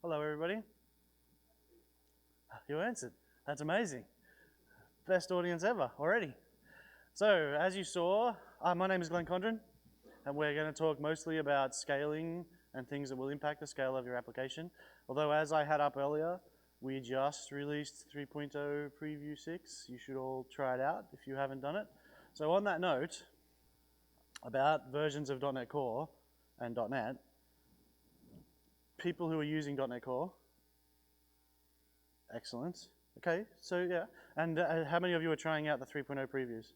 Hello, everybody. You answered. That's amazing. Best audience ever already. So, as you saw, my name is Condron, and we're going to talk mostly about scaling and things that will impact the scale of your application. Although, as I had up earlier, we just released 3.0 Preview 6. You should all try it out if you haven't done it. So, on that note, about versions of .NET Core and .NET, people who are using .NET Core. Excellent. Okay, so yeah. And how many of you are trying out the 3.0 previews?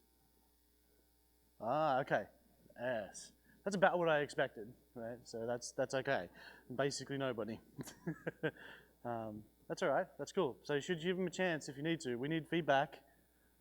Ah, okay. Yes. That's about what I expected, right? So that's okay. Basically nobody. That's all right. That's cool. So you should give them a chance if you need to. We need feedback.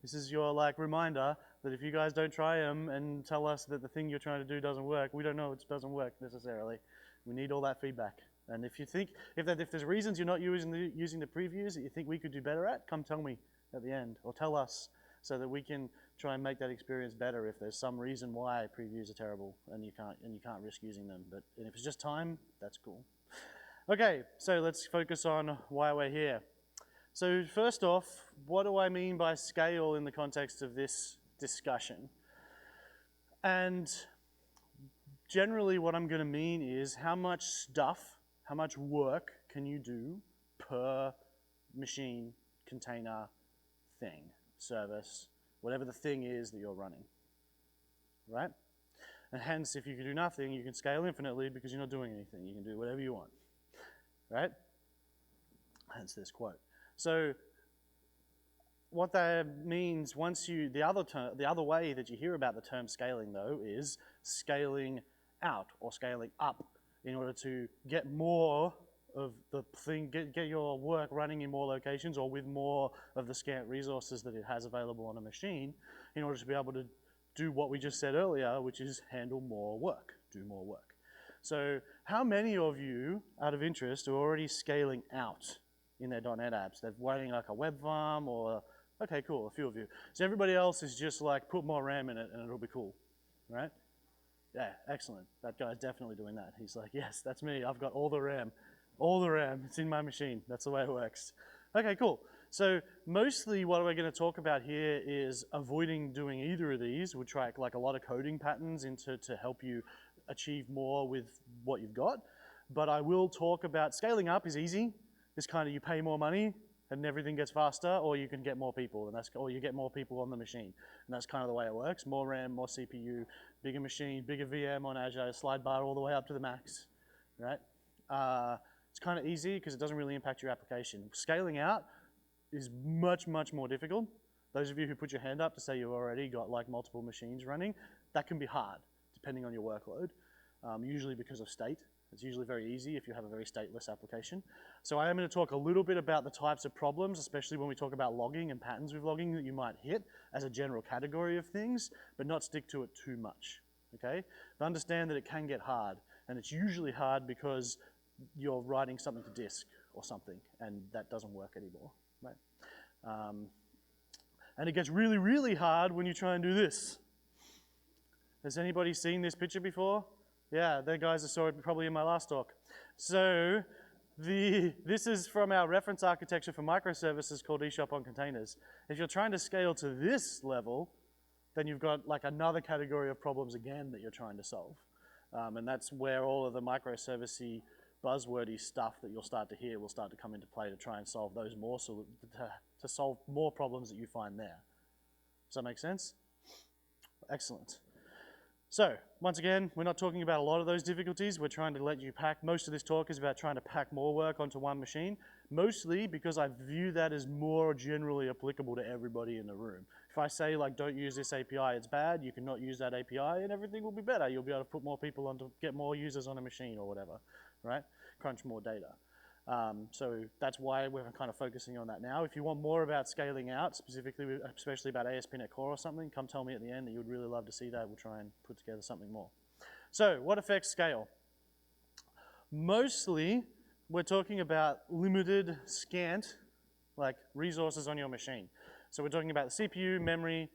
This is your like reminder that if you guys don't try them and tell us that the thing you're trying to do doesn't work, we don't know it doesn't work necessarily. We need all that feedback. And if you think, if there's reasons you're not using the previews that you think we could do better at, come tell me at the end, or tell us so that we can try and make that experience better if there's some reason why previews are terrible and you can't risk using them. But if it's just time, that's cool. Okay, so let's focus on why we're here. So first off, what do I mean by scale in the context of this discussion? And generally what I'm going to mean is how much stuff, how much work can you do per machine, container, thing, service, whatever the thing is that you're running, right? And hence, if you can do nothing, you can scale infinitely because you're not doing anything. You can do whatever you want, right? Hence this quote. So what that means, the other way that you hear about the term scaling though is scaling out or scaling up in order to get more of the thing, get your work running in more locations or with more of the scant resources that it has available on a machine in order to be able to do what we just said earlier, which is handle more work, do more work. So how many of you, out of interest, are already scaling out in their .NET apps? They're running like a web farm or, okay, cool, a few of you. So everybody else is just like, put more RAM in it and it'll be cool, right? Yeah, excellent. That guy's definitely doing that. He's like, yes, that's me. I've got all the RAM. All the RAM. It's in my machine. That's the way it works. Okay, cool. So mostly what we're going to talk about here is avoiding doing either of these. We'll try like a lot of coding patterns to help you achieve more with what you've got. But I will talk about scaling up is easy. It's kind of you pay more money and everything gets faster, or you can get more people, or you get more people on the machine. And that's kind of the way it works. More RAM, more CPU, bigger machine, bigger VM on Azure, slide bar all the way up to the max, right? It's kind of easy because it doesn't really impact your application. Scaling out is much, much more difficult. Those of you who put your hand up to say you've already got like multiple machines running, that can be hard depending on your workload, usually because of state. It's usually very easy if you have a very stateless application. So I am going to talk a little bit about the types of problems, especially when we talk about logging and patterns with logging that you might hit as a general category of things, but not stick to it too much, okay? But understand that it can get hard, and it's usually hard because you're writing something to disk or something, and that doesn't work anymore, right? And it gets really, really hard when you try and do this. Has anybody seen this picture before? Yeah, the guys that saw it probably in my last talk. So this is from our reference architecture for microservices called eShop on containers. If you're trying to scale to this level, then you've got like another category of problems again that you're trying to solve. And that's where all of the microservice-y, buzzwordy stuff that you'll start to hear will start to come into play to try and solve those more, to solve more problems that you find there. Does that make sense? Excellent. So, once again, we're not talking about a lot of those difficulties. We're trying to let you pack, most of this talk is about trying to pack more work onto one machine, mostly because I view that as more generally applicable to everybody in the room. If I say, like, don't use this API, it's bad, you cannot use that API and everything will be better. You'll be able to put more people on to get more users on a machine or whatever, right? Crunch more data. So that's why we're kind of focusing on that now. If you want more about scaling out, specifically, especially about ASP.NET Core or something, come tell me at the end that you would really love to see that. We'll try and put together something more. So what affects scale? Mostly, we're talking about limited, scant, like resources on your machine. So we're talking about the CPU, memory,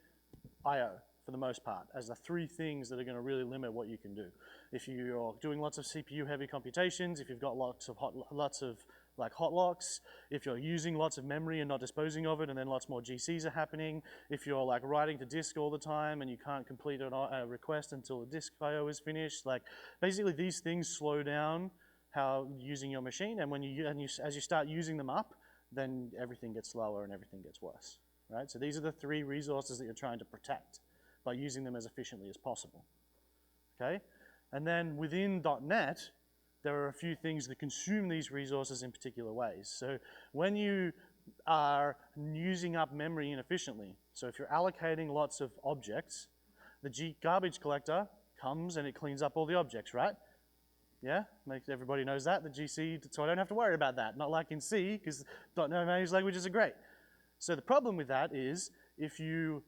I/O for the most part, as the three things that are going to really limit what you can do. If you're doing lots of CPU-heavy computations, if you've got lots of like hot locks, if you're using lots of memory and not disposing of it and then lots more GCs are happening, if you're like writing to disk all the time and you can't complete a request until the disk IO is finished, like basically these things slow down how using your machine, and as you start using them up, then everything gets slower and everything gets worse, right? So these are the 3 resources that you're trying to protect by using them as efficiently as possible, okay? And then within .NET, there are a few things that consume these resources in particular ways. So when you are using up memory inefficiently, so if you're allocating lots of objects, the garbage collector comes and it cleans up all the objects, right? Yeah, everybody knows that, the GC, so I don't have to worry about that. Not like in C, because .NET managed languages are great. So the problem with that is if you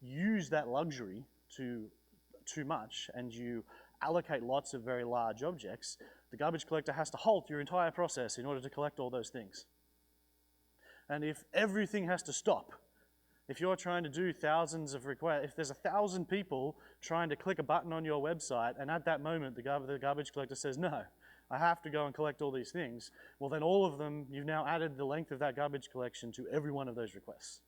use that luxury too much and you allocate lots of very large objects, the garbage collector has to halt your entire process in order to collect all those things. And if everything has to stop, if you're trying to do thousands of requests, if there's 1,000 people trying to click a button on your website, and at that moment the garbage collector says, no, I have to go and collect all these things, well then all of them, you've now added the length of that garbage collection to every one of those requests,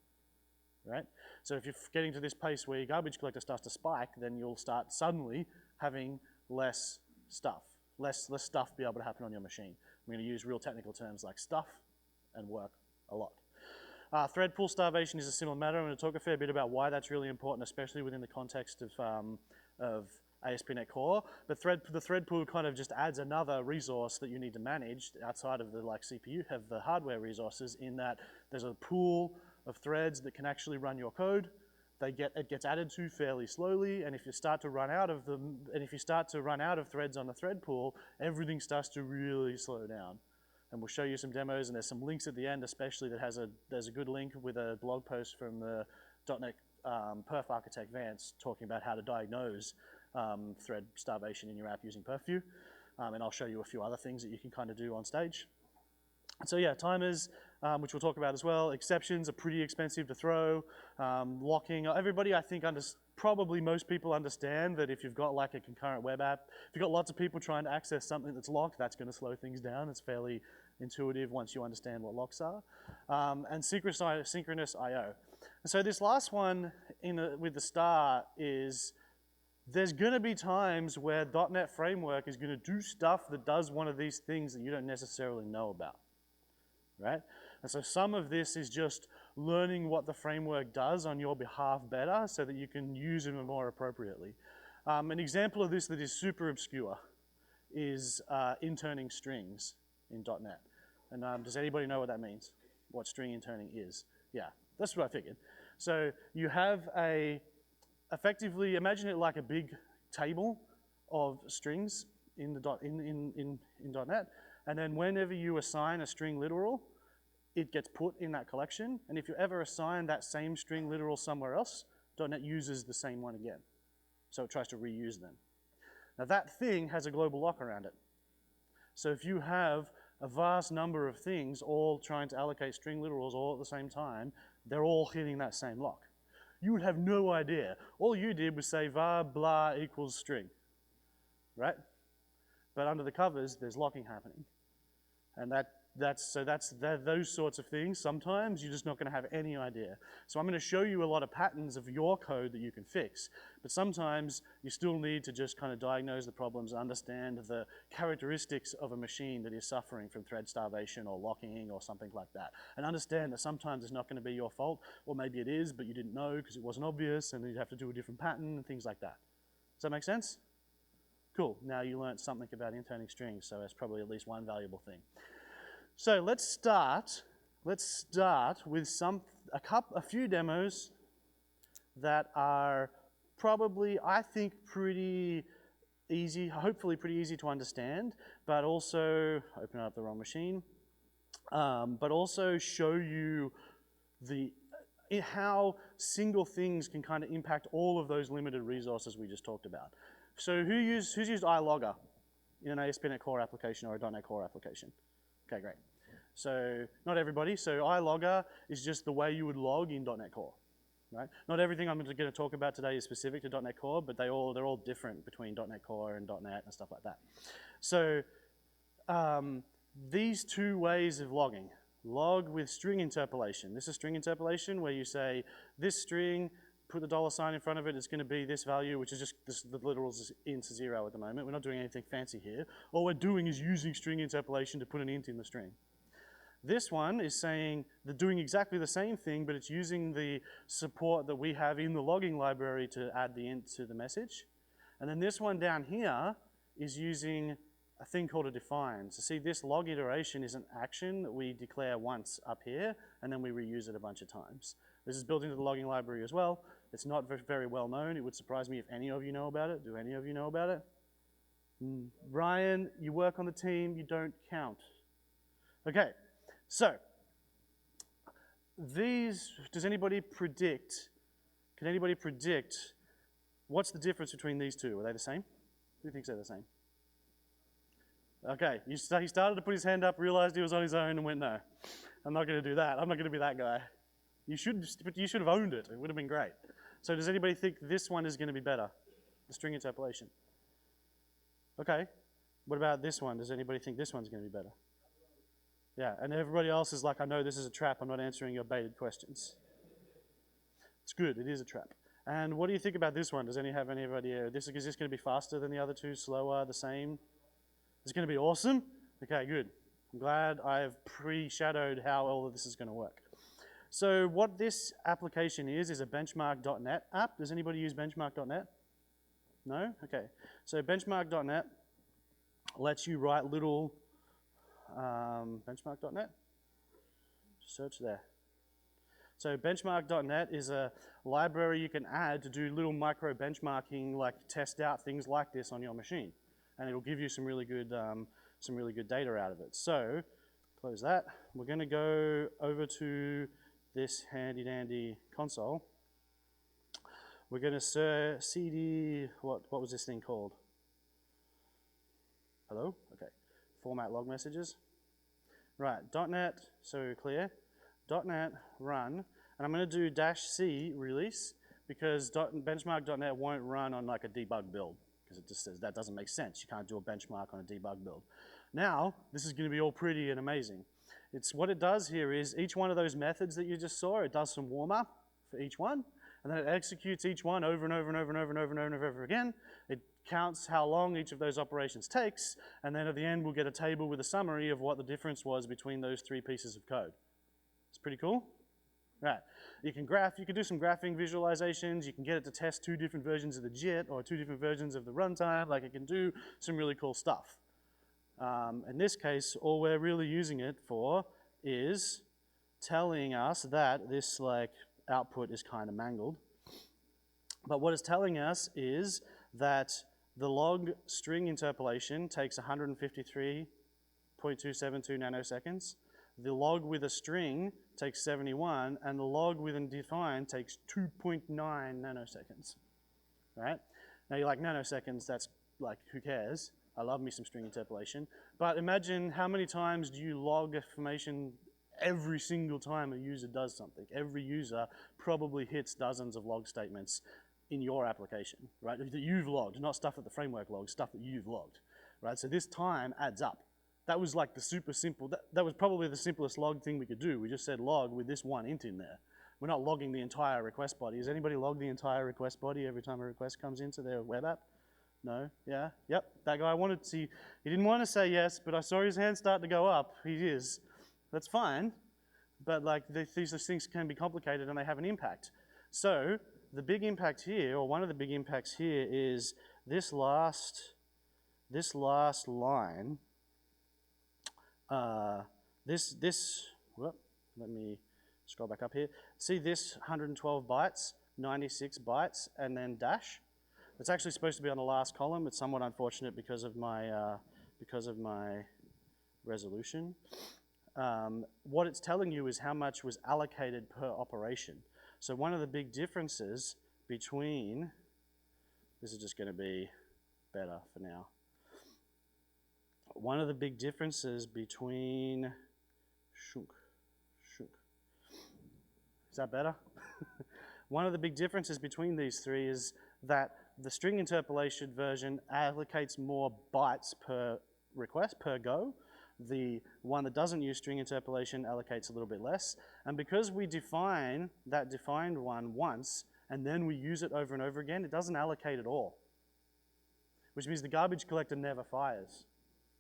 right? So if you're getting to this pace where your garbage collector starts to spike, then you'll start suddenly having less stuff be able to happen on your machine. I'm going to use real technical terms like stuff and work a lot. Thread pool starvation is a similar matter. I'm going to talk a fair bit about why that's really important, especially within the context of ASP.NET Core. But the thread pool kind of just adds another resource that you need to manage outside of the CPU, have the hardware resources, in that there's a pool of threads that can actually run your code. It gets added to fairly slowly, and if you start to run out of them, and if you start to run out of threads on the thread pool, everything starts to really slow down. And we'll show you some demos, and there's some links at the end, especially that there's a good link with a blog post from the .NET Perf architect Vance talking about how to diagnose thread starvation in your app using Perfume, and I'll show you a few other things that you can kind of do on stage. So yeah, timers, which we'll talk about as well. Exceptions are pretty expensive to throw. Locking, everybody I think probably most people understand that if you've got like a concurrent web app, if you've got lots of people trying to access something that's locked, that's going to slow things down. It's fairly intuitive once you understand what locks are. And synchronous I/O. And so this last one with the star is, there's going to be times where .NET Framework is going to do stuff that does one of these things that you don't necessarily know about, right? And so some of this is just learning what the framework does on your behalf better so that you can use it more appropriately. An example of this that is super obscure is interning strings in .NET. And does anybody know what that means? What string interning is? Yeah, that's what I figured. So you have effectively, imagine it like a big table of strings in .NET, and then whenever you assign a string literal, it gets put in that collection, and if you ever assign that same string literal somewhere else, .NET uses the same one again. So it tries to reuse them. Now that thing has a global lock around it. So if you have a vast number of things all trying to allocate string literals all at the same time, they're all hitting that same lock. You would have no idea. All you did was say var blah equals string, right? But under the covers, there's locking happening. And those sorts of things, sometimes you're just not going to have any idea. So I'm going to show you a lot of patterns of your code that you can fix, but sometimes you still need to just kind of diagnose the problems, understand the characteristics of a machine that is suffering from thread starvation or locking or something like that, and understand that sometimes it's not going to be your fault, or maybe it is, but you didn't know because it wasn't obvious, and then you'd have to do a different pattern and things like that. Does that make sense? Cool. Now you learned something about interning strings, so that's probably at least one valuable thing. So let's start with a few demos that are probably, I think, pretty easy, hopefully pretty easy to understand, but also, open up the wrong machine, but also show you how single things can kind of impact all of those limited resources we just talked about. So who's used ilogger in an ASP.NET Core application or a .NET Core application? Okay, great. So not everybody. So ilogger is just the way you would log in .NET Core, right? Not everything I'm going to talk about today is specific to .NET Core, but they're all different between .NET Core and .NET and stuff like that. So these two ways of logging. Log with string interpolation. This is string interpolation where you say this string, put the $sign in front of it, it's going to be this value, which is just the literal is int 0 at the moment. We're not doing anything fancy here. All we're doing is using string interpolation to put an int in the string. This one is saying they're doing exactly the same thing, but it's using the support that we have in the logging library to add the int to the message. And then this one down here is using a thing called a define. So see, this log iteration is an action that we declare once up here, and then we reuse it a bunch of times. This is built into the logging library as well. It's not very well known. It would surprise me if any of you know about it. Do any of you know about it? Ryan, you work on the team, you don't count. Okay, so these, does anybody predict, can anybody predict what's the difference between these two? Are they the same? Who thinks they're the same? Okay, he started to put his hand up, realized he was on his own, and went, no, I'm not going to do that. I'm not going to be that guy. You should have owned it. It would have been great. So does anybody think this one is going to be better? The string interpolation. Okay. What about this one? Does anybody think this one's going to be better? Yeah, and everybody else is like, I know this is a trap. I'm not answering your baited questions. It's good. It is a trap. And what do you think about this one? Does anyone have any idea? Is this going to be faster than the other two? Slower? The same? It's going to be awesome? Okay, good. I'm glad I've pre-shadowed how all of this is going to work. So what this application is a BenchmarkNet app. Does anybody use BenchmarkNet? No? Okay. So BenchmarkNet lets you write little BenchmarkNet. Search there. So BenchmarkNet is a library you can add to do little micro benchmarking, like test out things like this on your machine, and it'll give you some really good data out of it. So close that. We're going to go over to this handy dandy console. We're going to cd, what was this thing called? Hello? Okay. Format log messages. Right, .NET, so clear. .NET run, and I'm going to do -c release because benchmark.net won't run on like a debug build because it just says that doesn't make sense. You can't do a benchmark on a debug build. Now, this is going to be all pretty and amazing. It's what it does here is each one of those methods that you just saw, it does some warm up for each one, and then it executes each one over and over and over and over and over and over and over again. It counts how long each of those operations takes, and then at the end we'll get a table with a summary of what the difference was between those three pieces of code. It's pretty cool. Right. You can do some graphing visualizations. You can get it to test 2 different versions of the JIT or 2 different versions of the runtime. Like it can do some really cool stuff. In this case, all we're really using it for is telling us that this like output is kind of mangled. But what it's telling us is that the log string interpolation takes 153.272 nanoseconds. The log with a string takes 71, and the log with a define takes 2.9 nanoseconds. Right? Now you're like, nanoseconds, that's like, who cares? I love me some string interpolation. But imagine how many times do you log information every single time a user does something? Every user probably hits dozens of log statements in your application, right? That you've logged, not stuff that the framework logs, stuff that you've logged, right? So this time adds up. That was like the super simple, that was probably the simplest log thing we could do. We just said log with this one int in there. We're not logging the entire request body. Has anybody logged the entire request body every time a request comes into their web app? No? Yeah? Yep. That guy wanted to see, he didn't want to say yes, but I saw his hand start to go up. He is. That's fine. But like these things can be complicated and they have an impact. So the big impact here, or one of the big impacts here is this last line. Well, let me scroll back up here. See this 112 bytes, 96 bytes, and then dash? It's actually supposed to be on the last column. It's somewhat unfortunate because of my resolution. What it's telling you is how much was allocated per operation. So one of the big differences between, this is just going to be better for now. One of the big differences between, is that better? One of the big differences between these three is that the string interpolation version allocates more bytes per request, per go. The one that doesn't use string interpolation allocates a little bit less. And because we define that defined one once, and then we use it over and over again, it doesn't allocate at all. Which means the garbage collector never fires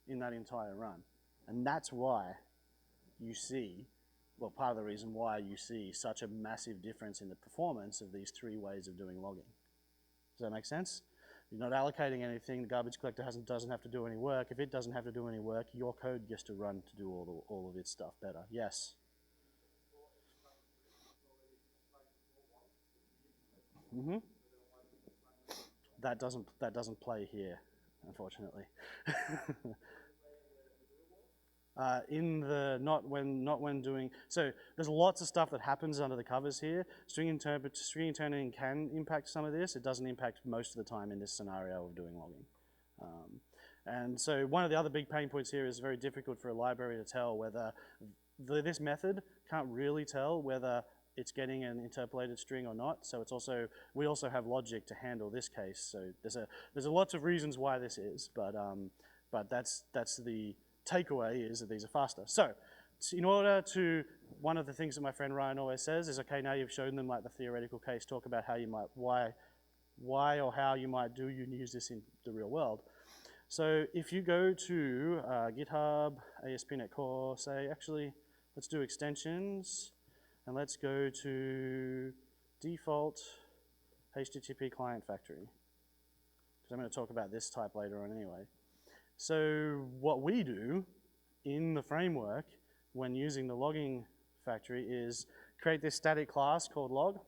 in that entire run. And that's why you see, well, part of the reason why you see such a massive difference in the performance of these three ways of doing logging. Does that make sense? You're not allocating anything, the garbage collector doesn't have to do any work. If it doesn't have to do any work, your code gets to run to do all of its stuff better. Yes? Mm-hmm. That doesn't play here, unfortunately. In the not when doing, so there's lots of stuff that happens under the covers here. String interpreting can impact some of this. It doesn't impact most of the time in this scenario of doing logging. And so one of the other big pain points here is very difficult for a library to tell whether this method can't really tell whether it's getting an interpolated string or not. So it's also, we also have logic to handle this case. So there's a lots of reasons why this is, but that's the takeaway is that these are faster. So in order to, one of the things that my friend Ryan always says is, okay, now you've shown them like the theoretical case, talk about how you might, why or how you might use this in the real world. So if you go to GitHub, ASP.NET Core, say, actually, let's do extensions, and let's go to default HTTP client factory, because I'm going to talk about this type later on anyway. So what we do in the framework when using the logging factory is create this static class called log,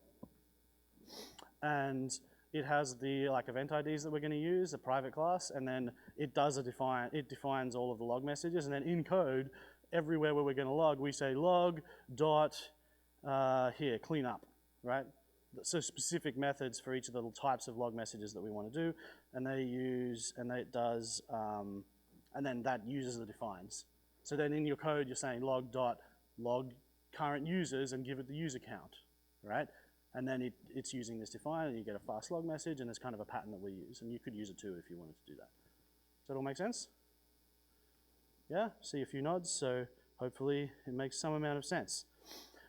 and it has the event IDs that we're going to use, the private class, and then it defines all of the log messages, and then in code, everywhere where we're going to log, we say log dot clean up, right? So specific methods for each of the types of log messages that we want to do, and and then that uses the defines. So then in your code, you're saying log current users and give it the user count, right? And then it's using this define, and you get a fast log message, and there's kind of a pattern that we use, and you could use it too if you wanted to do that. Does that all make sense? Yeah, see a few nods, so hopefully it makes some amount of sense.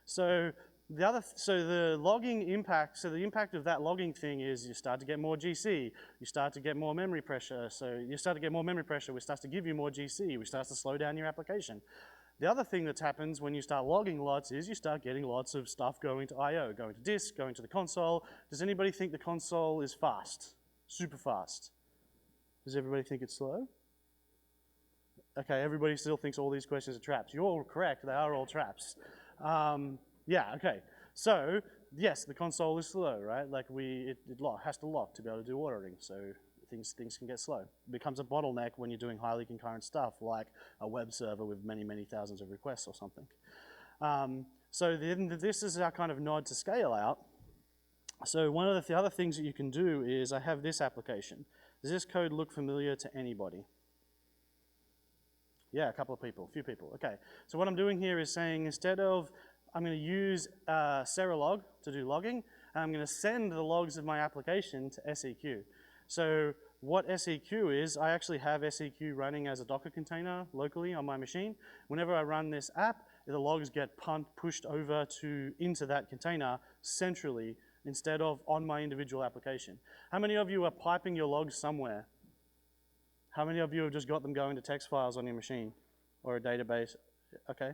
So the logging impact, so the impact of that logging thing is you start to get more GC, you start to get more memory pressure, so you start to get more memory pressure, which starts to give you more GC, which starts to slow down your application. The other thing that happens when you start logging lots is you start getting lots of stuff going to I/O, going to disk, going to the console. Does anybody think the console is fast? Super fast? Does everybody think it's slow? Okay, everybody still thinks all these questions are traps. You're all correct, they are all traps. Yeah, okay. So, yes, the console is slow, right? Like it has to lock to be able to do ordering, so things can get slow. It becomes a bottleneck when you're doing highly concurrent stuff, like a web server with many, many thousands of requests or something. So this is our kind of nod to scale out. So one of the other things that you can do is I have this application. Does this code look familiar to anybody? Yeah, a couple of people, a few people. Okay, so what I'm doing here is saying instead of, I'm going to use Serolog to do logging, and I'm going to send the logs of my application to SEQ. So what SEQ is, I actually have SEQ running as a Docker container locally on my machine. Whenever I run this app, the logs get pushed over into that container centrally instead of on my individual application. How many of you are piping your logs somewhere? How many of you have just got them going to text files on your machine or a database? Okay.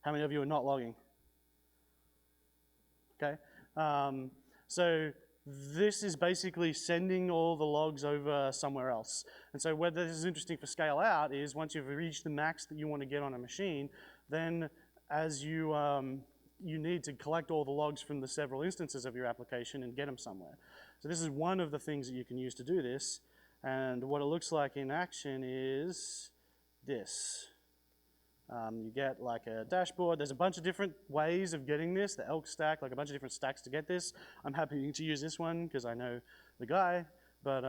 How many of you are not logging? Okay. So this is basically sending all the logs over somewhere else. And so where this is interesting for scale out is once you've reached the max that you want to get on a machine, then as you need to collect all the logs from the several instances of your application and get them somewhere. So this is one of the things that you can use to do this. And what it looks like in action is this. You get like a dashboard. There's a bunch of different ways of getting this, the elk stack, like a bunch of different stacks to get this. I'm happy to use this one because I know the guy, but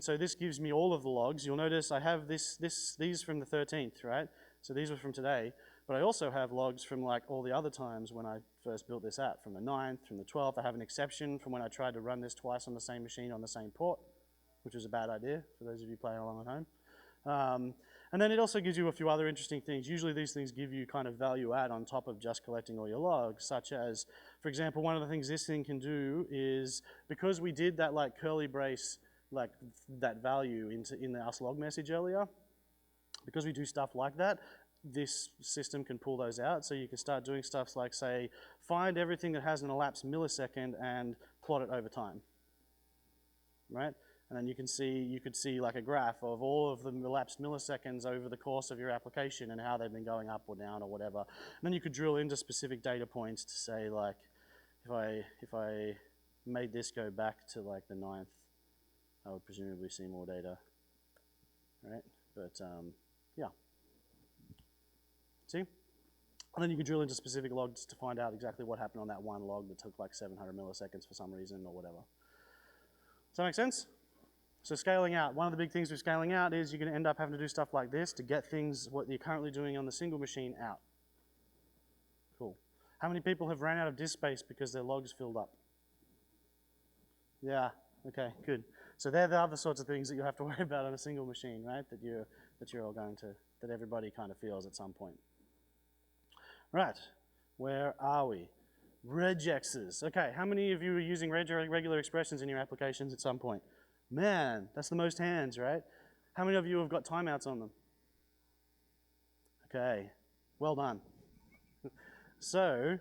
so this gives me all of the logs. You'll notice I have these from the 13th, right? So these were from today, but I also have logs from like all the other times when I first built this app, from the 9th, from the 12th. I have an exception from when I tried to run this twice on the same machine on the same port, which was a bad idea for those of you playing along at home. And then it also gives you a few other interesting things. Usually these things give you kind of value add on top of just collecting all your logs, such as, for example, one of the things this thing can do is, because we did that like curly brace, like that value in the us log message earlier, because we do stuff like that, this system can pull those out. So you can start doing stuff like, say, find everything that has an elapsed millisecond and plot it over time, right? And then you could see like a graph of all of the elapsed milliseconds over the course of your application and how they've been going up or down or whatever. And then you could drill into specific data points to say, like, if I made this go back to like the 9th, I would presumably see more data, right? But yeah. See? And then you can drill into specific logs to find out exactly what happened on that one log that took like 700 milliseconds for some reason or whatever. Does that make sense? So scaling out, one of the big things with scaling out is you're going to end up having to do stuff like this to get things, what you're currently doing on the single machine, out. Cool. How many people have ran out of disk space because their logs filled up? Yeah, okay, good. So they're the other sorts of things that you have to worry about on a single machine, right? That you're all going to, that everybody kind of feels at some point. Right, where are we? RegXs. Okay, how many of you are using regular expressions in your applications at some point? Man, that's the most hands, right? How many of you have got timeouts on them? Okay, well done. So,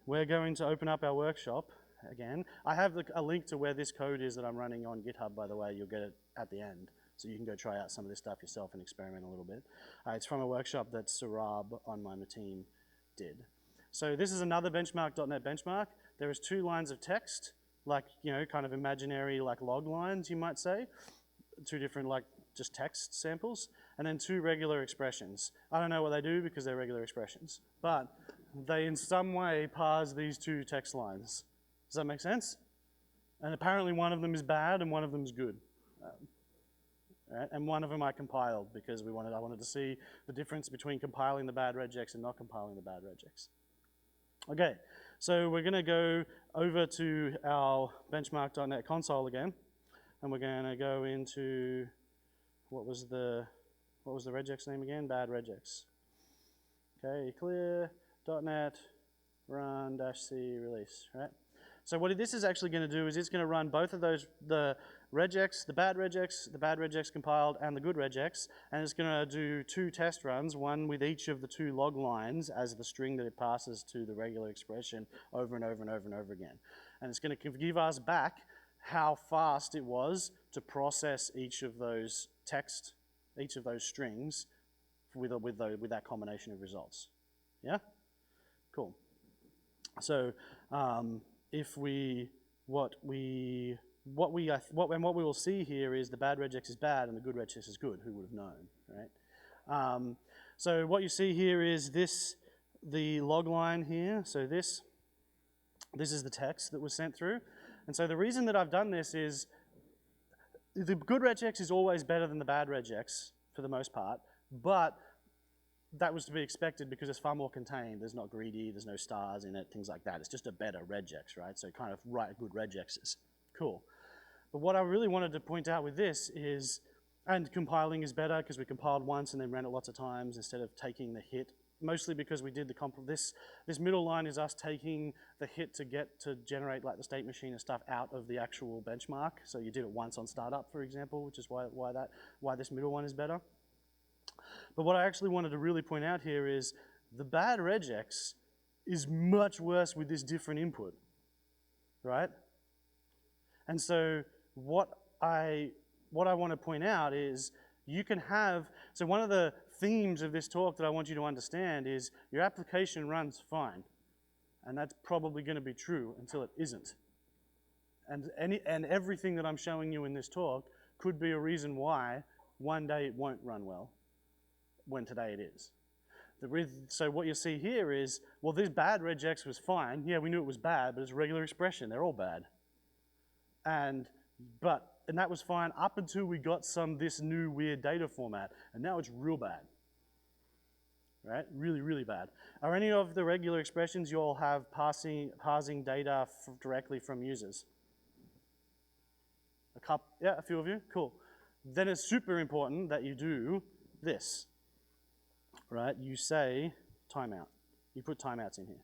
we're going to open up our workshop again. I have a link to where this code is that I'm running on GitHub, by the way. You'll get it at the end. So you can go try out some of this stuff yourself and experiment a little bit. It's from a workshop that Sarab on my team did. So this is another BenchmarkNet benchmark. There is 2 lines of text, like, you know, kind of imaginary like log lines, you might say. 2 different like just text samples, and then 2 regular expressions. I don't know what they do because they're regular expressions, but they in some way parse these 2 text lines. Does that make sense? And apparently one of them is bad and one of them is good. Right? And one of them I compiled because I wanted to see the difference between compiling the bad RegX and not compiling the bad RegX. Okay, so we're going to go over to our BenchmarkNet console again, and we're going to go into what was the RegX name again? Bad RegX. Okay, clear .NET run -c release, right? So what this is actually going to do is it's going to run both of those, the RegX, the bad RegX compiled, and the good RegX, and it's going to do 2 test runs, one with each of the 2 log lines as the string that it passes to the regular expression over and over and over and over again. And it's going to give us back how fast it was to process each of those strings with that combination of results. Yeah? Cool. So what we will see here is the bad RegX is bad and the good RegX is good. Who would have known, right? So what you see here is the log line here. So this is the text that was sent through. And so the reason that I've done this is the good RegX is always better than the bad RegX for the most part, but that was to be expected because it's far more contained. There's not greedy, there's no stars in it, things like that. It's just a better RegX, right? So kind of write good RegXs. Cool. But what I really wanted to point out with this is, and compiling is better because we compiled once and then ran it lots of times instead of taking the hit, mostly because we did this middle line is us taking the hit to generate like the state machine and stuff out of the actual benchmark. So you did it once on startup, for example, which is why this middle one is better. But what I actually wanted to really point out here is the bad RegX is much worse with this different input, right? And so what I want to point out is you can have, so one of the themes of this talk that I want you to understand is your application runs fine. And that's probably going to be true until it isn't. And everything that I'm showing you in this talk could be a reason why one day it won't run well, when today it is. So what you see here is, well, this bad RegX was fine. Yeah, we knew it was bad, but it's a regular expression. They're all bad. And that was fine up until we got this new weird data format, and now it's real bad. Right? Really, really bad. Are any of the regular expressions you all have parsing data directly from users? A few of you? Cool. Then it's super important that you do this, right? You say timeout. You put timeouts in here,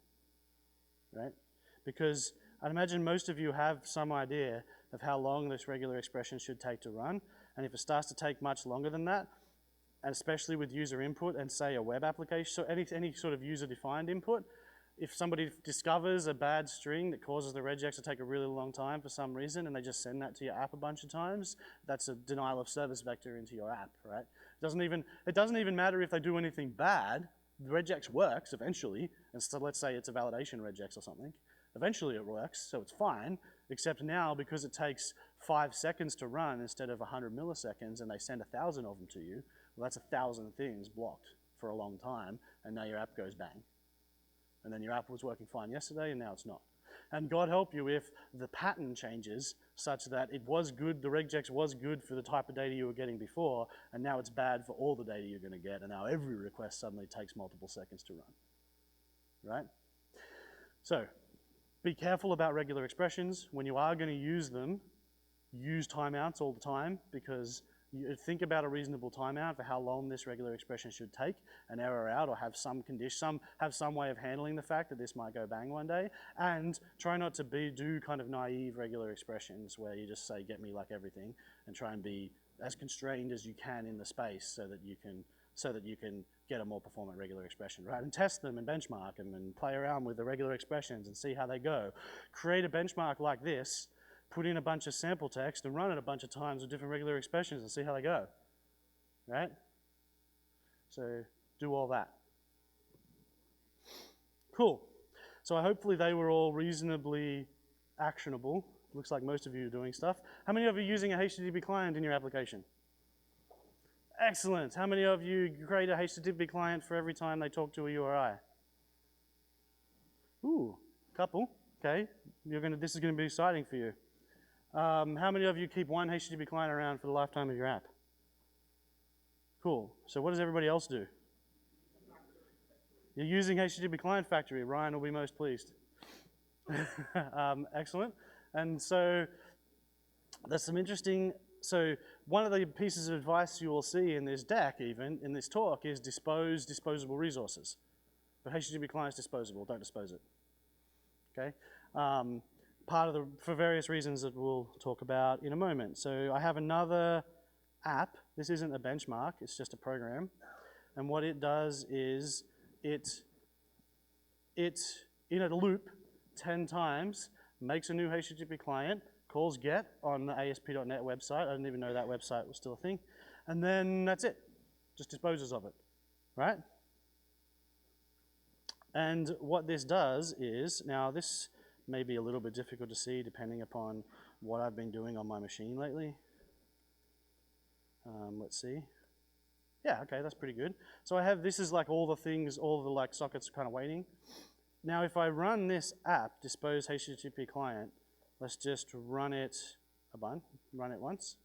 right? Because I'd imagine most of you have some idea of how long this regular expression should take to run, and if it starts to take much longer than that, and especially with user input and say a web application, so any sort of user-defined input, if somebody discovers a bad string that causes the regex to take a really long time for some reason and they just send that to your app a bunch of times, that's a denial of service vector into your app, right? It doesn't even matter if they do anything bad, the regex works eventually, and so let's say it's a validation regex or something. Eventually it works, so it's fine, except now because it takes 5 seconds to run instead of 100 milliseconds and they send 1,000 of them to you, well that's 1,000 things blocked for a long time, and now your app goes bang. And then your app was working fine yesterday and now it's not. And God help you if the pattern changes such that it was good, the regex was good for the type of data you were getting before, and now it's bad for all the data you're going to get, and now every request suddenly takes multiple seconds to run, right? So, be careful about regular expressions. When you are going to use them, use timeouts all the time, because you think about a reasonable timeout for how long this regular expression should take, an error out, or have some condition, have some way of handling the fact that this might go bang one day, and try not to do kind of naive regular expressions where you just say, get me like everything, and try and be as constrained as you can in the space so that you can get a more performant regular expression, right? And test them and benchmark them and play around with the regular expressions and see how they go. Create a benchmark like this, put in a bunch of sample text and run it a bunch of times with different regular expressions and see how they go, right? So do all that. Cool. So hopefully they were all reasonably actionable. Looks like most of you are doing stuff. How many of you are using a HTTP client in your application? Excellent. How many of you create a HTTP client for every time they talk to a URI? Ooh, couple. Okay. This is going to be exciting for you. How many of you keep one HTTP client around for the lifetime of your app? Cool. So what does everybody else do? You're using HTTP Client Factory. Ryan will be most pleased. Excellent. And so there's some interesting, so one of the pieces of advice you will see in this deck, even in this talk, is dispose disposable resources. But HTTP client is disposable, don't dispose it. Okay? For various reasons that we'll talk about in a moment. So I have another app. This isn't a benchmark, it's just a program. And what it does is it in a loop 10 times makes a new HTTP client, calls get on the ASP.NET website. I didn't even know that website was still a thing. And then that's it, just disposes of it, right? And what this does is, now this may be a little bit difficult to see depending upon what I've been doing on my machine lately. Let's see. Yeah, okay, that's pretty good. So I have, this is like all the things, all the like sockets kind of waiting. Now if I run this app, dispose HTTP client, let's just run it run it once.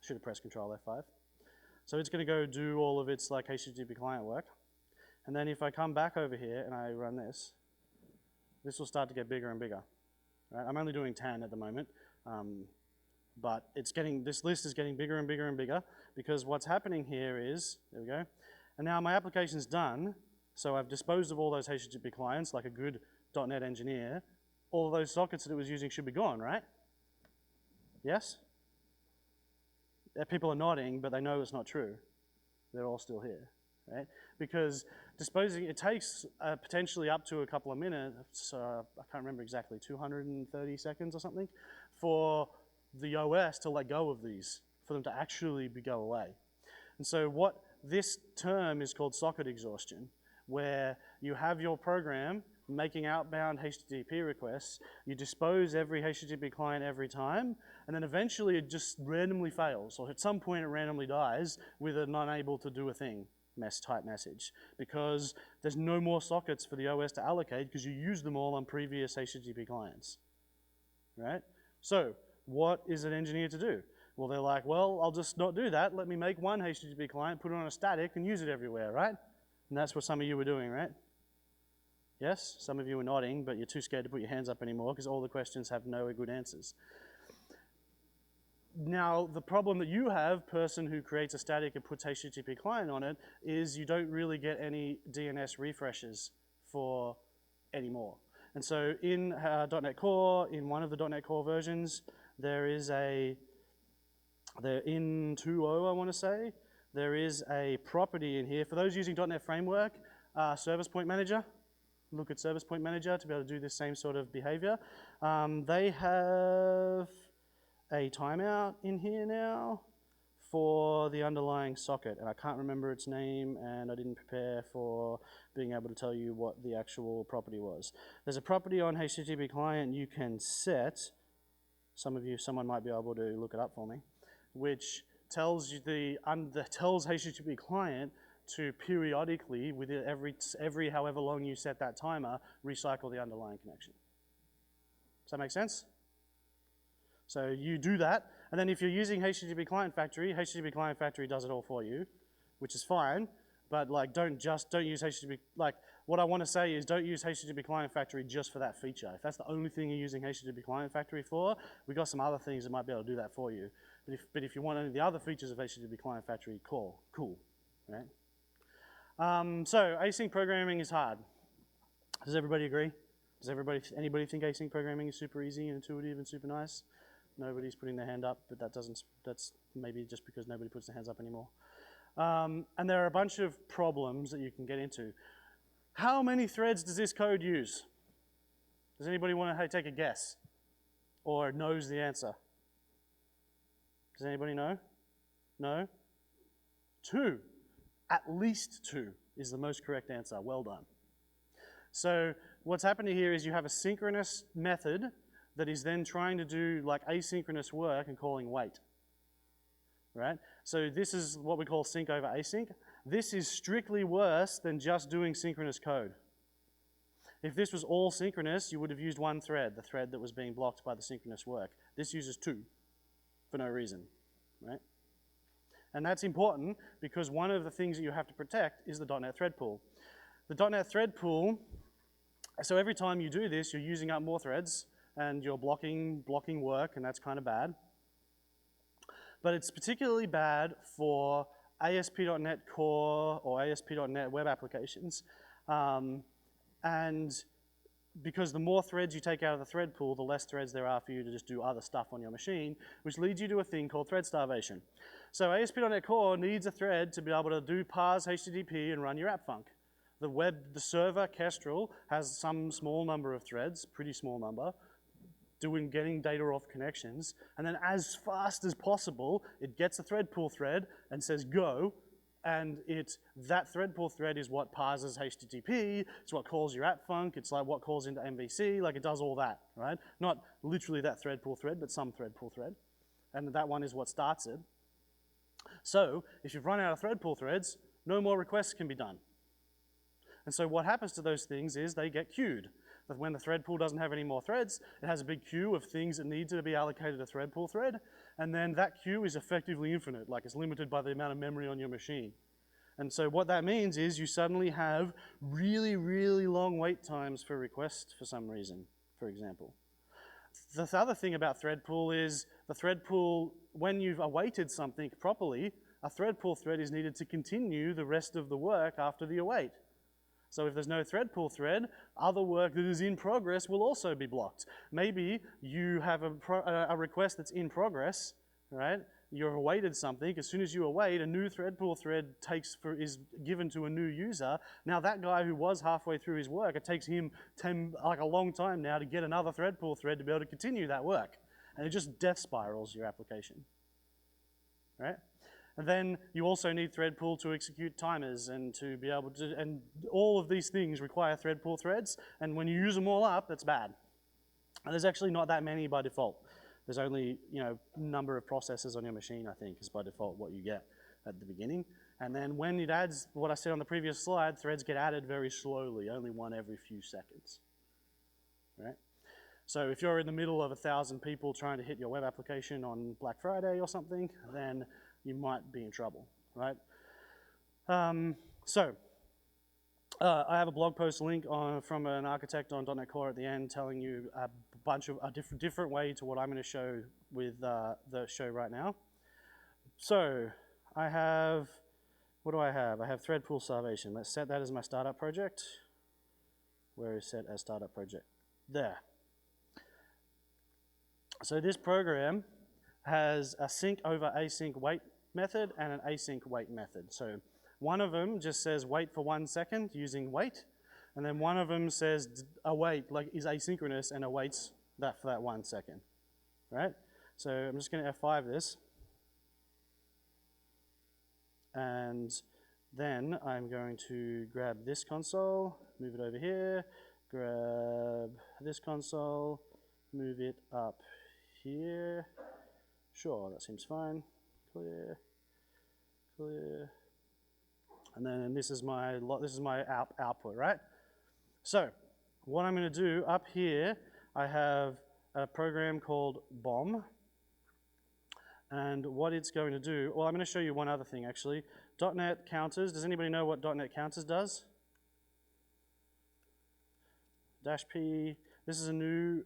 Should have pressed Control F5. So it's going to go do all of its like HTTP client work. And then if I come back over here and I run this, this will start to get bigger and bigger. Right? I'm only doing 10 at the moment, but this list is getting bigger and bigger and bigger because what's happening here is, there we go, and now my application's done, so I've disposed of all those HTTP clients like a good .NET engineer. All of those sockets that it was using should be gone, right? Yes? People are nodding, but they know it's not true. They're all still here, right? Because disposing, it takes potentially up to a couple of minutes, I can't remember exactly, 230 seconds or something, for the OS to let go of these, for them to actually go away. And so what this term is called socket exhaustion, where you have your program making outbound HTTP requests, you dispose every HTTP client every time, and then eventually it just randomly fails, or at some point it randomly dies with an unable to do a thing type message, because there's no more sockets for the OS to allocate because you used them all on previous HTTP clients, right? So what is an engineer to do? Well, they're like, well, I'll just not do that. Let me make one HTTP client, put it on a static, and use it everywhere, right? And that's what some of you were doing, right? Yes? Some of you are nodding, but you're too scared to put your hands up anymore because all the questions have no good answers. Now, the problem that you have, person who creates a static and puts HTTP client on it, is you don't really get any DNS refreshes for anymore. And so in .NET Core, in one of the .NET Core versions, there is in 2.0, I want to say, there is a property in here. For those using .NET Framework, Service Point Manager, look at Service Point Manager to be able to do this same sort of behavior. They have a timeout in here now for the underlying socket, and I can't remember its name, and I didn't prepare for being able to tell you what the actual property was. There's a property on HTTP client you can set, someone might be able to look it up for me, which tells you tells HTTP client to periodically, within every however long you set that timer, recycle the underlying connection. Does that make sense? So you do that, and then if you're using HTTP Client Factory does it all for you, which is fine, but like don't use HTTP, like what I want to say is don't use HTTP Client Factory just for that feature. If that's the only thing you're using HTTP Client Factory for, we've got some other things that might be able to do that for you. But if you want any of the other features of HTTP Client Factory, cool, right? So async programming is hard. Does everybody agree? Does anybody think async programming is super easy and intuitive and super nice? Nobody's putting their hand up, but that's maybe just because nobody puts their hands up anymore. And there are a bunch of problems that you can get into. How many threads does this code use? Does anybody want to take a guess? Or knows the answer? Does anybody know? No? 2. At least 2 is the most correct answer. Well done. So what's happening here is you have a synchronous method that is then trying to do like asynchronous work and calling wait, right? So this is what we call sync over async. This is strictly worse than just doing synchronous code. If this was all synchronous, you would have used one thread, the thread that was being blocked by the synchronous work. This uses 2 for no reason, right? And that's important because one of the things that you have to protect is the .NET thread pool. The .NET thread pool, so every time you do this, you're using up more threads and you're blocking work, and that's kind of bad. But it's particularly bad for ASP.NET Core or ASP.NET web applications. And because the more threads you take out of the thread pool, the less threads there are for you to just do other stuff on your machine, which leads you to a thing called thread starvation. So ASP.NET Core needs a thread to be able to parse HTTP and run your app func. The server, Kestrel, has some small number of threads, pretty small number, getting data off connections, and then as fast as possible, it gets a thread pool thread and says go, and that thread pool thread is what parses HTTP, it's what calls your app func, it's like what calls into MVC, like it does all that, right? Not literally that thread pool thread, but some thread pool thread, and that one is what starts it. So if you've run out of thread pool threads, no more requests can be done. And so what happens to those things is they get queued. That when the thread pool doesn't have any more threads, it has a big queue of things that need to be allocated a thread pool thread, and then that queue is effectively infinite, like it's limited by the amount of memory on your machine. And so what that means is you suddenly have really, really long wait times for requests for some reason, for example. The other thing about thread pool is the thread pool, when you've awaited something properly, a thread pool thread is needed to continue the rest of the work after the await. So if there's no thread pool thread, other work that is in progress will also be blocked. Maybe you have a request that's in progress, right? You've awaited something. As soon as you await, a new thread pool thread is given to a new user. Now that guy who was halfway through his work, it takes him a long time now to get another thread pool thread to be able to continue that work. And it just death spirals your application, right? And then you also need thread pool to execute timers and to be able to, and all of these things require thread pool threads, and when you use them all up, that's bad. And there's actually not that many by default. There's only, number of processes on your machine, I think, is by default what you get at the beginning. And then when it adds, what I said on the previous slide, threads get added very slowly, only one every few seconds, right? So if you're in the middle of 1,000 people trying to hit your web application on Black Friday or something, then you might be in trouble, right? I have a blog post link from an architect on .NET Core at the end telling you a bunch of a different way to what I'm going to show with the show right now. So I have, what do I have? I have thread pool starvation. Let's set that as my startup project. Where is set as startup project? There. So this program has a sync over async wait method and an async wait method. So one of them just says wait for 1 second using wait, and then one of them says await, like is asynchronous and awaits that for that 1 second, right? So I'm just going to F5 this, and then I'm going to grab this console, move it over here, grab this console, move it up here. Sure, that seems fine. Clear, clear. And then this is my output, right? So what I'm going to do up here, I have a program called BOM. And what it's going to do, well, I'm going to show you one other thing actually. .NET counters, does anybody know what .NET counters does? -P, this is a new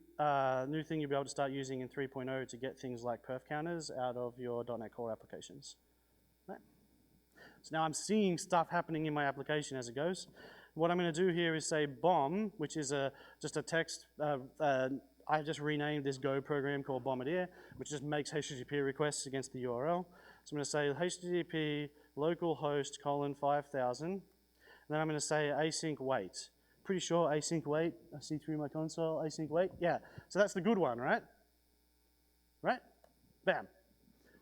thing you'll be able to start using in 3.0 to get things like perf counters out of your .NET Core applications. Right? So now I'm seeing stuff happening in my application as it goes. What I'm going to do here is say BOM, which is just a text. I just renamed this Go program called Bombardier, which just makes HTTP requests against the URL. So I'm going to say HTTP localhost :5000, and then I'm going to say async wait. Pretty sure async wait. I see through my console, async wait. Yeah, so that's the good one, right? Right? Bam.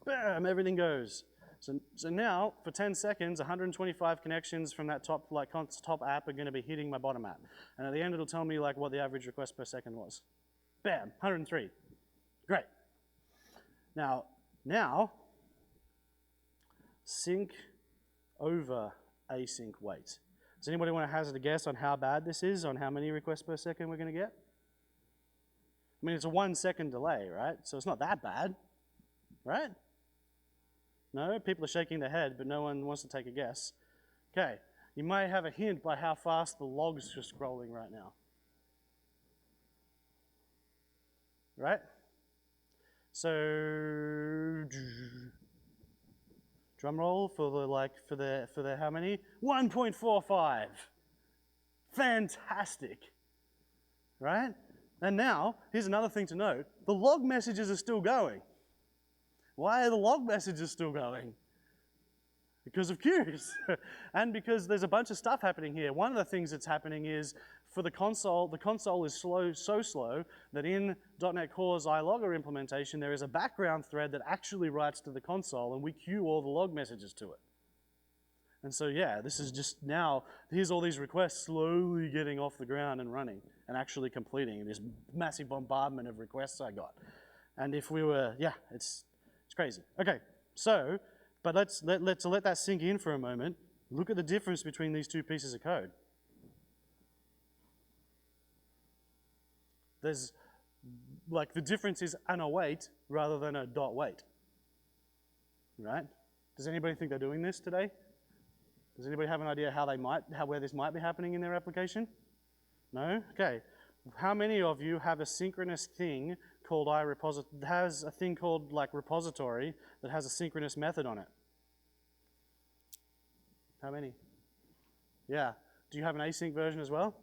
Bam, everything goes. So now, for 10 seconds, 125 connections from that top app are going to be hitting my bottom app. And at the end, it'll tell me like what the average request per second was. Bam, 103. Great. Now, sync over async wait. Does anybody want to hazard a guess on how bad this is, on how many requests per second we're going to get? I mean, it's a 1 second delay, right? So it's not that bad, right? No, people are shaking their head, but no one wants to take a guess. Okay, you might have a hint by how fast the logs are scrolling right now. Right? So, drum roll for the how many? 1.45. Fantastic. Right? And now, here's another thing to note. The log messages are still going. Why are the log messages still going? Because of queues. And because there's a bunch of stuff happening here. One of the things that's happening is for the console is so slow that in .NET Core's ilogger implementation, there is a background thread that actually writes to the console, and we queue all the log messages to it. And so yeah, this is just now, here's all these requests slowly getting off the ground and running and actually completing this massive bombardment of requests I got. And if we were, yeah, it's crazy. Okay, so, but let's let that sink in for a moment. Look at the difference between these two pieces of code. There's, like, the difference is an await rather than a .wait. Right? Does anybody think they're doing this today? Does anybody have an idea where this might be happening in their application? No? Okay. How many of you have a synchronous thing called has a thing called like repository that has a synchronous method on it? How many? Yeah. Do you have an async version as well?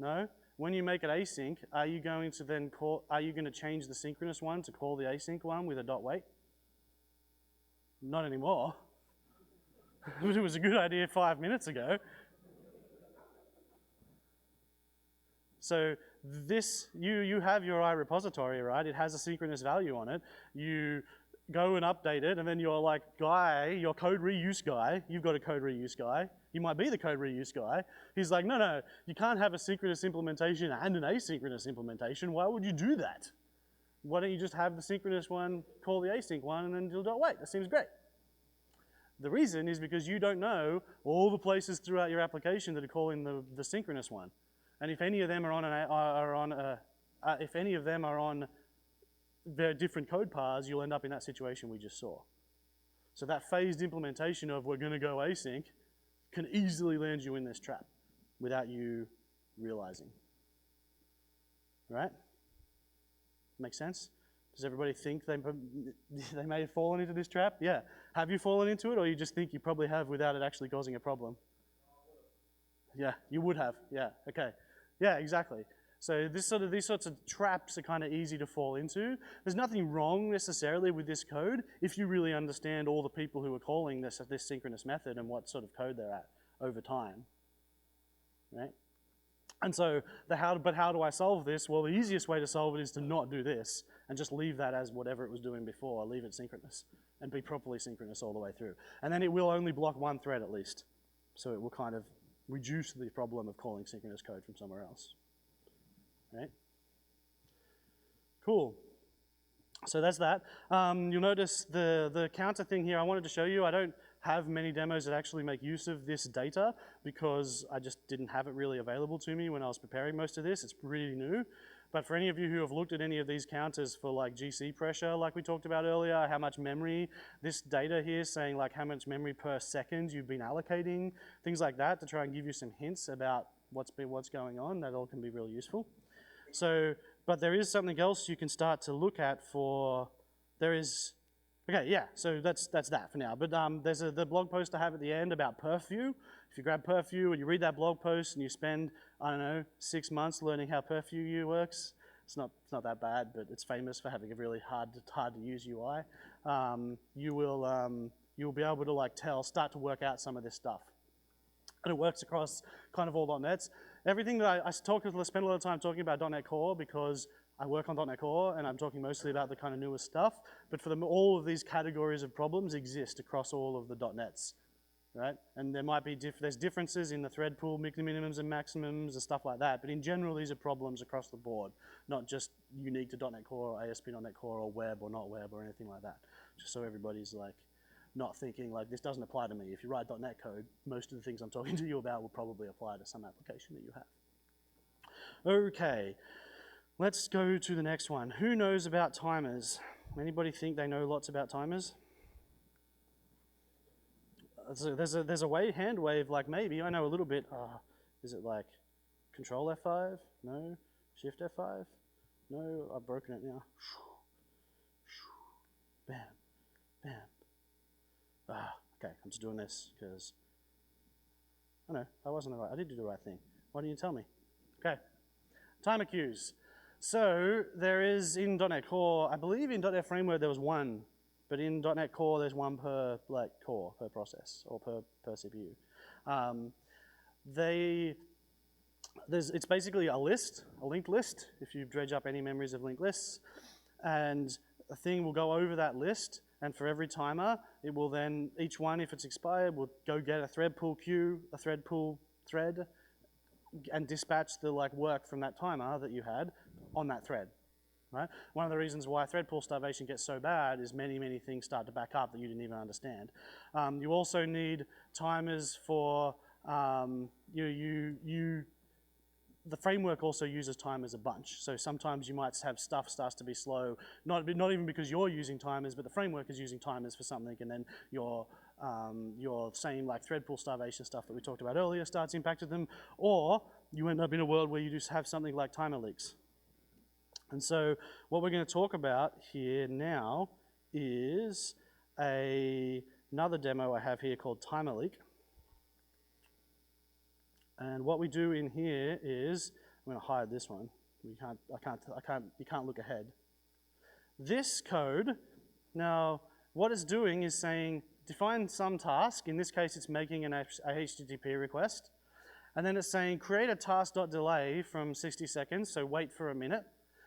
No? When you make it async, are you going to change the synchronous one to call the async one with a .wait? Not anymore. But it was a good idea 5 minutes ago. So this, you have your iRepository, right? It has a synchronous value on it. You go and update it, and then you're like, your code reuse guy, you've got a code reuse guy. You might be the code reuse guy. He's like, no, you can't have a synchronous implementation and an asynchronous implementation. Why would you do that? Why don't you just have the synchronous one, call the async one, and then do .wait? That seems great. The reason is because you don't know all the places throughout your application that are calling the synchronous one. And if any of them are on their different code paths, you'll end up in that situation we just saw. So that phased implementation of we're going to go async can easily land you in this trap without you realizing. Right? Make sense? Does everybody think they may have fallen into this trap? Yeah. Have you fallen into it, or you just think you probably have without it actually causing a problem? Yeah, you would have. Yeah, okay. Yeah, exactly. So these sorts of traps are kind of easy to fall into. There's nothing wrong necessarily with this code if you really understand all the people who are calling this synchronous method and what sort of code they're at over time, right? And so, how do I solve this? Well, the easiest way to solve it is to not do this and just leave that as whatever it was doing before, leave it synchronous and be properly synchronous all the way through. And then it will only block one thread at least. So it will kind of reduce the problem of calling synchronous code from somewhere else, right? Cool. So that's that. You'll notice the counter thing here I wanted to show you. I don't have many demos that actually make use of this data because I just didn't have it really available to me when I was preparing most of this. It's pretty new. But for any of you who have looked at any of these counters for like GC pressure, like we talked about earlier, how much memory, this data here saying like how much memory per second you've been allocating, things like that to try and give you some hints about what's going on, that all can be really useful. So, but there is something else you can start to look at for, okay, yeah, so that's that for now. But there's the blog post I have at the end about Perfume. If you grab Perfume and you read that blog post and you spend, I don't know, 6 months learning how Perfume works, it's not that bad, but it's famous for having a really hard to use UI. You will be able to like start to work out some of this stuff. And it works across kind of all .NETs. Everything that I spend a lot of time talking about .NET Core because I work on .NET Core and I'm talking mostly about the kind of newest stuff. But for them, all of these categories of problems exist across all of the .NETs, right? And there might be there's differences in the thread pool, minimums and maximums and stuff like that. But in general, these are problems across the board, not just unique to .NET Core or ASP.NET Core or web or not web or anything like that. Just so everybody's like, not thinking like this doesn't apply to me. If you write .NET code, most of the things I'm talking to you about will probably apply to some application that you have. Okay, let's go to the next one. Who knows about timers? Anybody think they know lots about timers? So there's a hand wave, like maybe, I know a little bit. Is it like Control F5? No. Shift F5? No, I've broken it now. Bam, bam. Okay, I'm just doing this because, oh no, I did do the right thing. Why didn't you tell me? Okay, timer queues. So there is in .NET Core, I believe in .NET Framework there was one, but in .NET Core there's one per core, per process, or per CPU. It's basically a list, a linked list, if you dredge up any memories of linked lists, and a thing will go over that list. And for every timer, it will then, each one, if it's expired, will go get a thread pool queue, a thread pool thread, and dispatch the work from that timer that you had on that thread, right? One of the reasons why thread pool starvation gets so bad is many things start to back up that you didn't even understand. You also need timers for, the framework also uses timers a bunch. So sometimes you might have stuff starts to be slow, not even because you're using timers, but the framework is using timers for something, and then your same thread pool starvation stuff that we talked about earlier starts impacting them, or you end up in a world where you just have something like timer leaks. And so what we're going to talk about here now is another demo I have here called timer leak. And what we do in here is, I'm going to hide this one. You can't look ahead. This code, now what it's doing is saying, define some task. In this case, it's making a HTTP request. And then it's saying, create a task.delay from 60 seconds, so wait for a minute.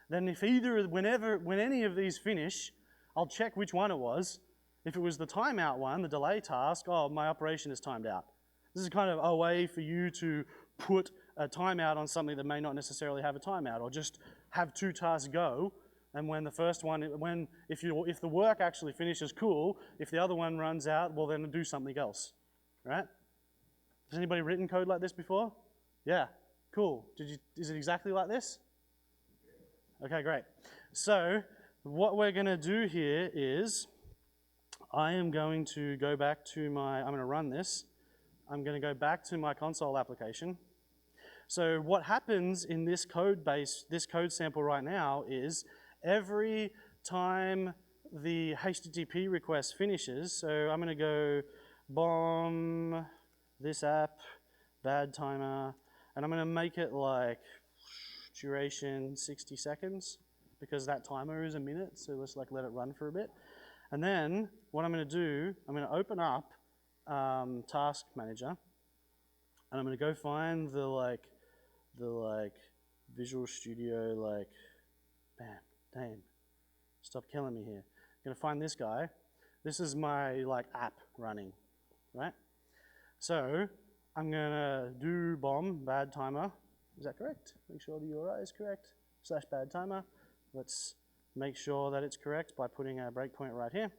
Then if when any of these finish, I'll check which one it was. If it was the timeout one, the delay task, oh, my operation is timed out. This is kind of a way for you to put a timeout on something that may not necessarily have a timeout, or just have two tasks go, and when the first one, if the work actually finishes, cool. If the other one runs out, well then do something else, right? Has anybody written code like this before? Yeah, cool. Is it exactly like this? Okay, great. So what we're going to do here is, I am going to go back to I'm going to run this. I'm going to go back to my console application. So what happens in this code sample right now is every time the HTTP request finishes. So I'm going to go bomb this app, bad timer, and I'm going to make it like duration 60 seconds because that timer is a minute. So let's like let it run for a bit. And then what I'm going to do, I'm going to open up Task Manager, and I'm going to go find the Visual Studio bam, damn, stop killing me here. I'm going to find this guy. This is my app running, right? So I'm going to do bomb bad timer. Is that correct? Make sure the URI is correct. / bad timer. Let's make sure that it's correct by putting a breakpoint right here.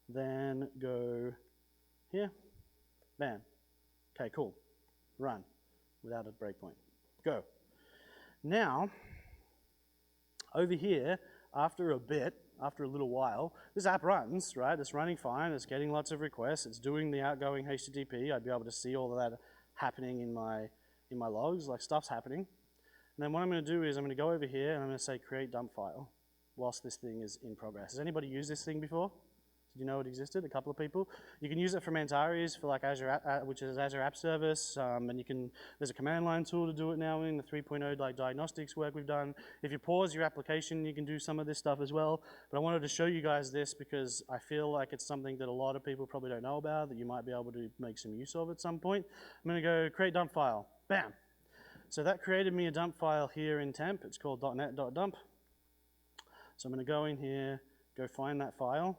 Then go here. Bam. Okay, cool. Run without a breakpoint. Go. Now, over here, after a little while, this app runs, right? It's running fine. It's getting lots of requests. It's doing the outgoing HTTP. I'd be able to see all of that happening in my logs, stuff's happening. And then what I'm going to do is I'm going to go over here and I'm going to say create dump file whilst this thing is in progress. Has anybody used this thing before? Did you know it existed? A couple of people. You can use it from Antares for Azure, which is Azure App Service, and there's a command line tool to do it now in the 3.0 diagnostics work we've done. If you pause your application, you can do some of this stuff as well. But I wanted to show you guys this because I feel like it's something that a lot of people probably don't know about that you might be able to make some use of at some point. I'm going to go create dump file. Bam. So that created me a dump file here in temp. It's called .net.dump. So I'm going to go in here, go find that file.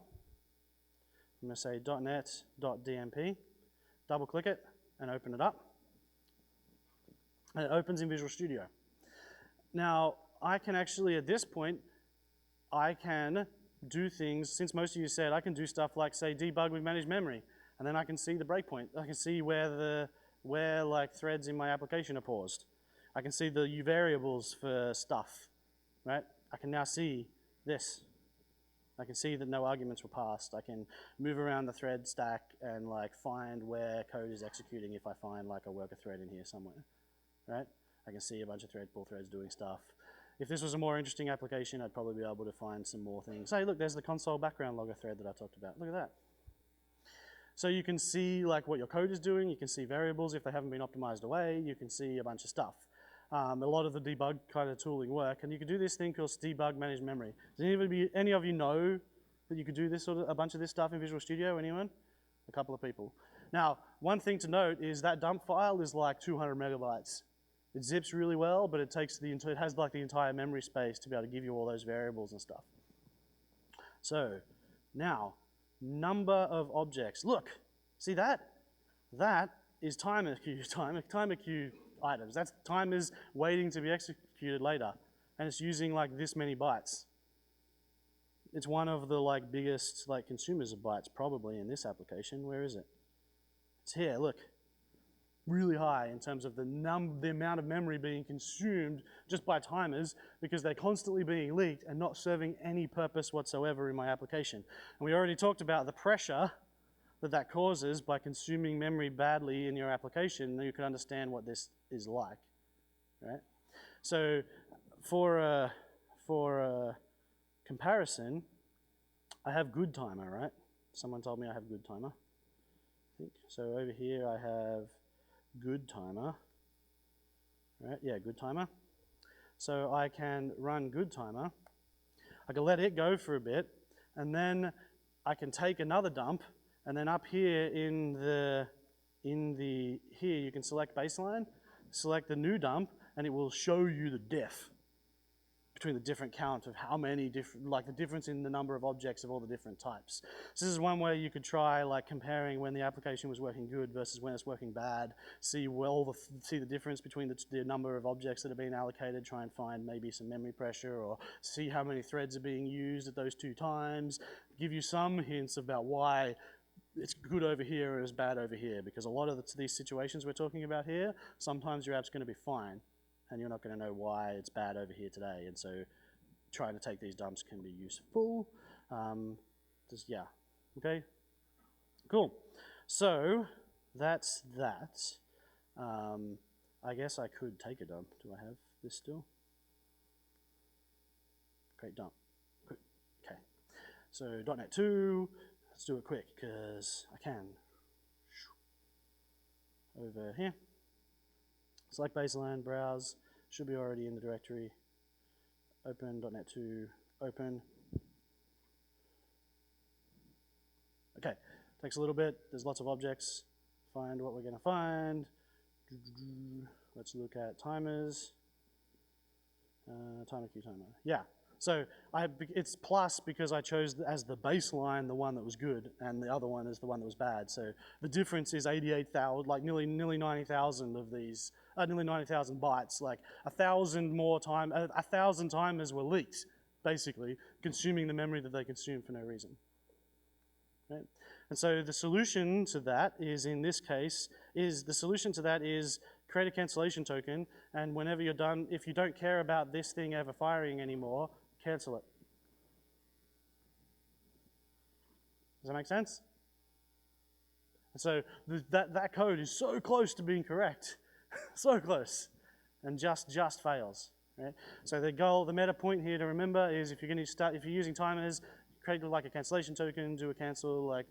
I'm going to say .net.dmp, double click it and open it up. And it opens in Visual Studio. Now, I can actually, at this point, I can do things, since most of you said I can do stuff like, say, debug with managed memory. And then I can see the breakpoint. I can see where threads in my application are paused. I can see the U variables for stuff, right? I can now see this. I can see that no arguments were passed. I can move around the thread stack and find where code is executing if I find a worker thread in here somewhere, right? I can see a bunch of pull threads doing stuff. If this was a more interesting application, I'd probably be able to find some more things. Hey, look, there's the console background logger thread that I talked about. Look at that. So you can see what your code is doing. You can see variables if they haven't been optimized away. You can see a bunch of stuff. A lot of the debug kind of tooling work, and you can do this thing called debug managed memory. Does any of you know that you could do this a bunch of this stuff in Visual Studio? Anyone? A couple of people. Now, one thing to note is that dump file is 200 megabytes. It zips really well, but it has the entire memory space to be able to give you all those variables and stuff. So now, number of objects. Look, see that? That is timer queue items. That's timers waiting to be executed later. And it's using this many bytes. It's one of the biggest consumers of bytes probably in this application. Where is it? It's here, look. Really high in terms of the amount of memory being consumed just by timers because they're constantly being leaked and not serving any purpose whatsoever in my application. And we already talked about the pressure that causes by consuming memory badly in your application. You can understand what this is like, right? So for a comparison, I have good timer, right? Someone told me I have good timer, I think. So over here I have good timer, right? Yeah, good timer. So I can run good timer. I can let it go for a bit, and then I can take another dump. And then up here here you can select baseline, select the new dump, and it will show you the diff between the different count of how many different, the difference in the number of objects of all the different types. So this is one way you could try comparing when the application was working good versus when it's working bad, see the difference between the number of objects that are being allocated, try and find maybe some memory pressure, or see how many threads are being used at those 2 times, give you some hints about why it's good over here and it's bad over here, because a lot of these situations we're talking about here, sometimes your app's going to be fine, and you're not going to know why it's bad over here today. And so trying to take these dumps can be useful. Yeah, okay, cool. So that's that. I guess I could take a dump. Do I have this still? Great dump. So .NET 2, let's do it quick because I can. Over here. Select baseline, browse, should be already in the directory. Open .NET 2, open. Okay, takes a little bit, there's lots of objects. Find what we're gonna find. Let's look at timers. Timer queue timer, yeah. So it's plus because I chose as the baseline the one that was good, and the other one is the one that was bad. So the difference is 88,000, like nearly 90,000 of these, nearly 90,000 bytes. Like 1,000 more time, 1,000 timers were leaked, basically consuming the memory that they consumed for no reason. Right? And so the solution to that is, in this case, create a cancellation token, and whenever you're done, if you don't care about this thing ever firing anymore, cancel it. Does that make sense? And so that code is so close to being correct, so close, and just fails. Right? So the goal, the meta point here to remember is if you're using timers, create like a cancellation token, do a cancel, like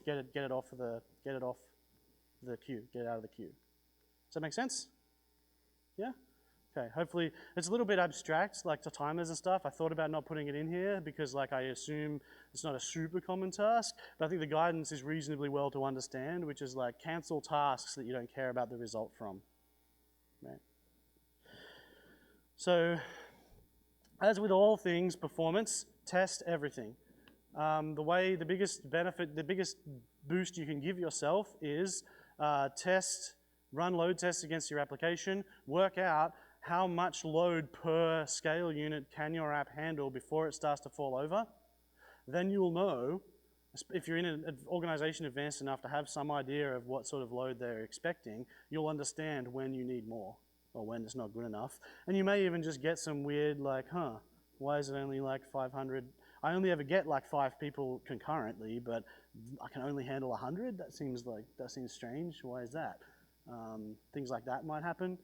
get it off the queue, get it out of the queue. Does that make sense? Yeah? Okay, hopefully, it's a little bit abstract, like the timers and stuff. I thought about not putting it in here because like I assume it's not a super common task, but I think the guidance is reasonably well to understand, which is like cancel tasks that you don't care about the result from. Right? So, as with all things performance, test everything. The biggest benefit, the biggest boost you can give yourself is run load tests against your application, work out how much load per scale unit can your app handle before it starts to fall over. Then you'll know, if you're in an organization advanced enough to have some idea of what sort of load they're expecting, you'll understand when you need more or when it's not good enough. And you may even just get some weird like, why is it only like 500? I only ever get like 5 people concurrently, but I can only handle 100? That seems strange. Why is that? Things like that might happen.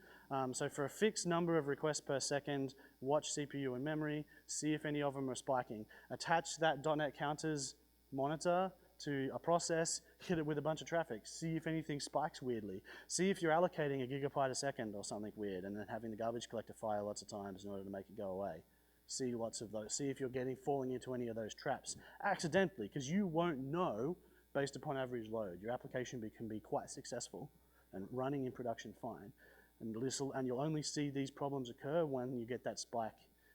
So for a fixed number of requests per second, watch CPU and memory, see if any of them are spiking. Attach that .NET counters monitor to a process, hit it with a bunch of traffic, see if anything spikes weirdly. See if you're allocating a gigabyte a second or something weird and then having the garbage collector fire lots of times in order to make it go away. See lots of those. See if you're falling into any of those traps accidentally, because you won't know based upon average load. Your application can be quite successful and running in production fine. And you'll only see these problems occur when you get that spike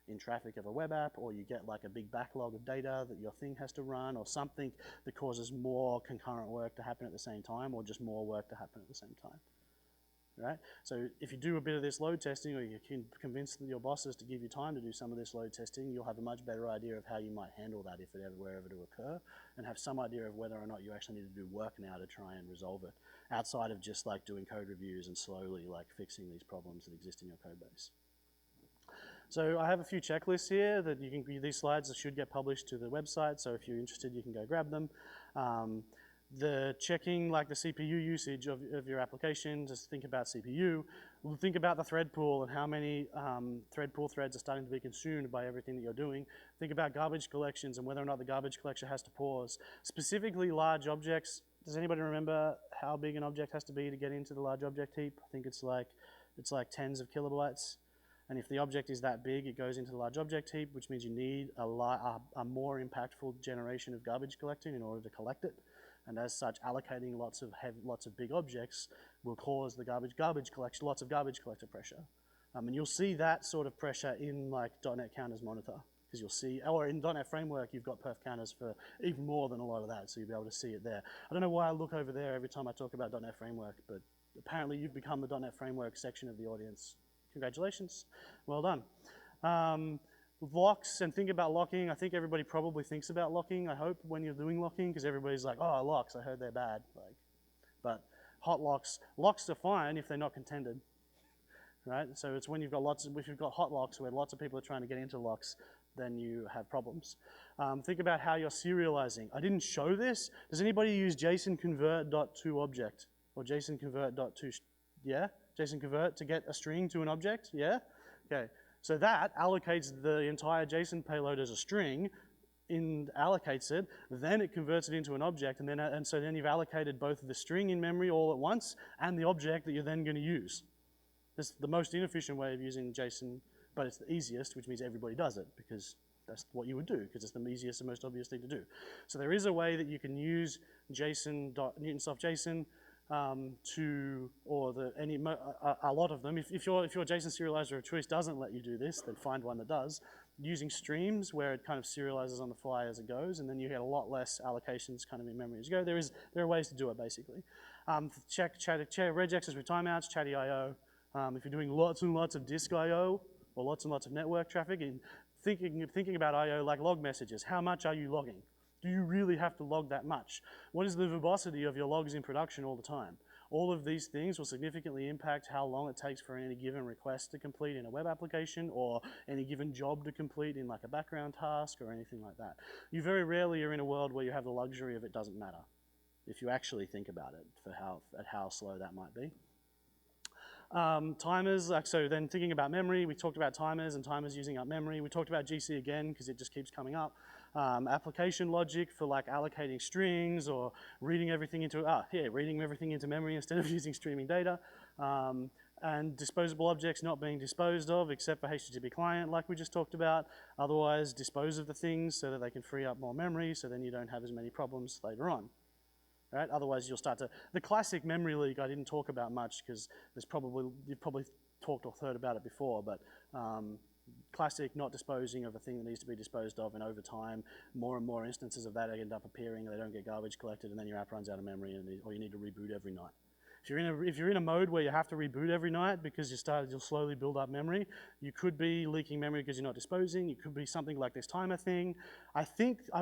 in traffic of a web app, or you get like a big backlog of data that your thing has to run, or something that causes more concurrent work to happen at the same time, or just more work to happen at the same time. Right? So if you do a bit of this load testing, or you can convince your bosses to give you time to do some of this load testing, you'll have a much better idea of how you might handle that if it were ever to occur, and have some idea of whether or not you actually need to do work now to try and resolve it, outside of just like doing code reviews and slowly like fixing these problems that exist in your code base. So I have a few checklists here that these slides should get published to the website, so if you're interested you can go grab them. The checking like the CPU usage of your application, just think about CPU. Think about the thread pool and how many thread pool threads are starting to be consumed by everything that you're doing. Think about garbage collections and whether or not the garbage collection has to pause. Specifically large objects. Does anybody remember how big an object has to be to get into the large object heap? I think it's like tens of kilobytes. And if the object is that big, it goes into the large object heap, which means you need a more impactful generation of garbage collecting in order to collect it. And as such, allocating lots of big objects will cause the lots of garbage collector pressure. And you'll see that sort of pressure in like .NET counters monitor, because you'll see, or in .NET Framework, you've got perf counters for even more than a lot of that, so you'll be able to see it there. I don't know why I look over there every time I talk about .NET Framework, but apparently you've become the .NET Framework section of the audience. Congratulations, well done. Locks, and think about locking. I think everybody probably thinks about locking, I hope, when you're doing locking, because everybody's like, oh, locks, I heard they're bad. But hot locks are fine if they're not contended, right? So it's when you've got if you've got hot locks where lots of people are trying to get into locks, then you have problems. Think about how you're serializing. I didn't show this. Does anybody use JSON convert.toObject or JSON convert.to, yeah? JSON convert to get a string to an object, yeah? Okay. So that allocates the entire JSON payload as a string, allocates it, then it converts it into an object, and so then you've allocated both the string in memory all at once and the object that you're then going to use. This is the most inefficient way of using JSON, but it's the easiest, which means everybody does it, because that's what you would do, because it's the easiest and most obvious thing to do. So there is a way that you can use JSON.NewtonSoft.json a lot of them. If your JSON serializer of choice doesn't let you do this, then find one that does. Using streams, where it kind of serializes on the fly as it goes, and then you get a lot less allocations kind of in memory as you go. There are ways to do it, basically. Check RegXs with timeouts, chatty I/O. If you're doing lots and lots of disk I/O, or lots and lots of network traffic, and thinking about I/O like log messages, how much are you logging? Do you really have to log that much? What is the verbosity of your logs in production all the time? All of these things will significantly impact how long it takes for any given request to complete in a web application, or any given job to complete in like a background task or anything like that. You very rarely are in a world where you have the luxury of it doesn't matter, if you actually think about it, at how slow that might be. Timers, so then thinking about memory, we talked about timers and timers using up memory. We talked about GC again, because it just keeps coming up. Application logic for like allocating strings or reading everything into memory instead of using streaming data. And disposable objects not being disposed of except for HTTP client, like we just talked about. Otherwise, dispose of the things so that they can free up more memory, so then you don't have as many problems later on. Right? Otherwise, you'll start to, the classic memory leak I didn't talk about much, because you've probably talked or heard about it before, but classic not disposing of a thing that needs to be disposed of, and over time, more and more instances of that end up appearing, they don't get garbage collected, and then your app runs out of memory, or you need to reboot every night. If you're in a mode where you have to reboot every night because you'll slowly build up memory, you could be leaking memory because you're not disposing. It could be something like this timer thing. I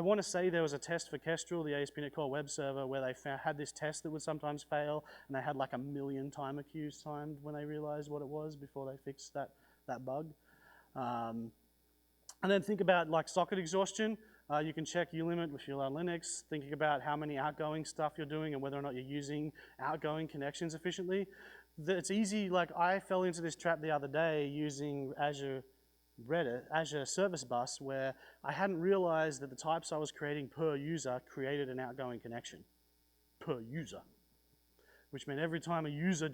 want to say there was a test for Kestrel, the ASP.NET Core web server, where they had this test that would sometimes fail, and they had like 1 million timer queues timed when they realized what it was before they fixed that bug. And then think about like socket exhaustion. You can check ulimit if you learn Linux, thinking about how many outgoing stuff you're doing and whether or not you're using outgoing connections efficiently. It's easy, like I fell into this trap the other day using Azure Service Bus, where I hadn't realized that the types I was creating per user created an outgoing connection per user, which meant every time a user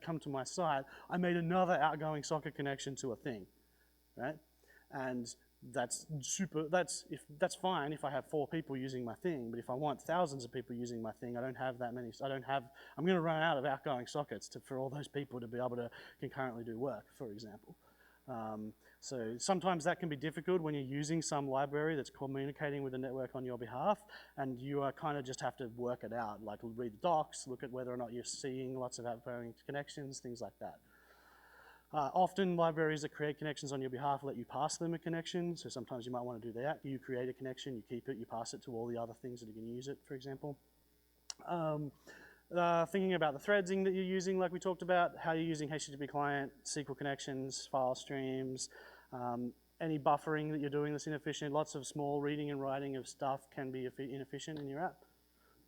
come to my site, I made another outgoing socket connection to a thing, right? And that's fine if I have 4 people using my thing, but if I want thousands of people using my thing, I don't have that many. I'm going to run out of outgoing sockets for all those people to be able to concurrently do work, for example. So sometimes that can be difficult when you're using some library that's communicating with the network on your behalf, and you kind of just have to work it out, like read the docs, look at whether or not you're seeing lots of outgoing connections, things like that. Often libraries that create connections on your behalf let you pass them a connection, so sometimes you might want to do that. You create a connection, you keep it, you pass it to all the other things that are going to use it, for example. Thinking about the threading that you're using, like we talked about, how you're using HTTP client, SQL connections, file streams, any buffering that you're doing that's inefficient. Lots of small reading and writing of stuff can be inefficient in your app,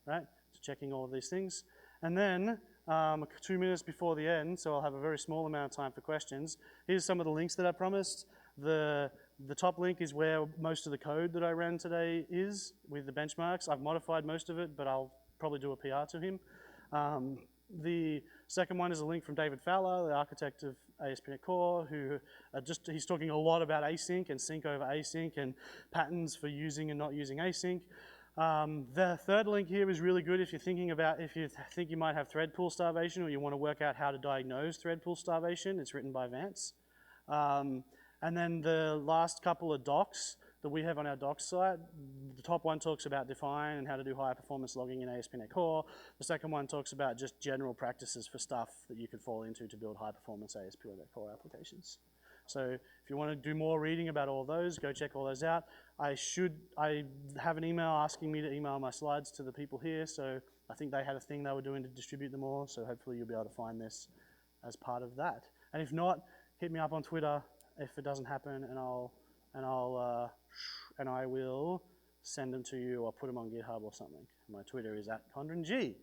right? So checking all of these things. And then, 2 minutes before the end, so I'll have a very small amount of time for questions. Here's some of the links that I promised. The top link is where most of the code that I ran today is, with the benchmarks. I've modified most of it, but I'll probably do a PR to him. The second one is a link from David Fowler, the architect of ASP.NET Core, who he's talking a lot about async and sync over async and patterns for using and not using async. The third link here is really good if you think you might have thread pool starvation, or you want to work out how to diagnose thread pool starvation. It's written by Vance. And then the last couple of docs that we have on our docs site, the top one talks about define and how to do high performance logging in ASP.NET Core. The second one talks about just general practices for stuff that you could fall into to build high performance ASP.NET Core applications. So if you want to do more reading about all those, go check all those out. I have an email asking me to email my slides to the people here, so I think they had a thing they were doing to distribute them all, so hopefully you'll be able to find this as part of that. And if not, hit me up on Twitter if it doesn't happen, and I will send them to you or put them on GitHub or something. My Twitter is @CondronG.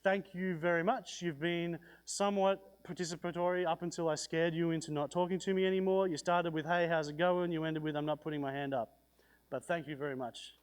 Thank you very much. You've been somewhat participatory up until I scared you into not talking to me anymore. You started with, hey, how's it going? You ended with, I'm not putting my hand up. But thank you very much.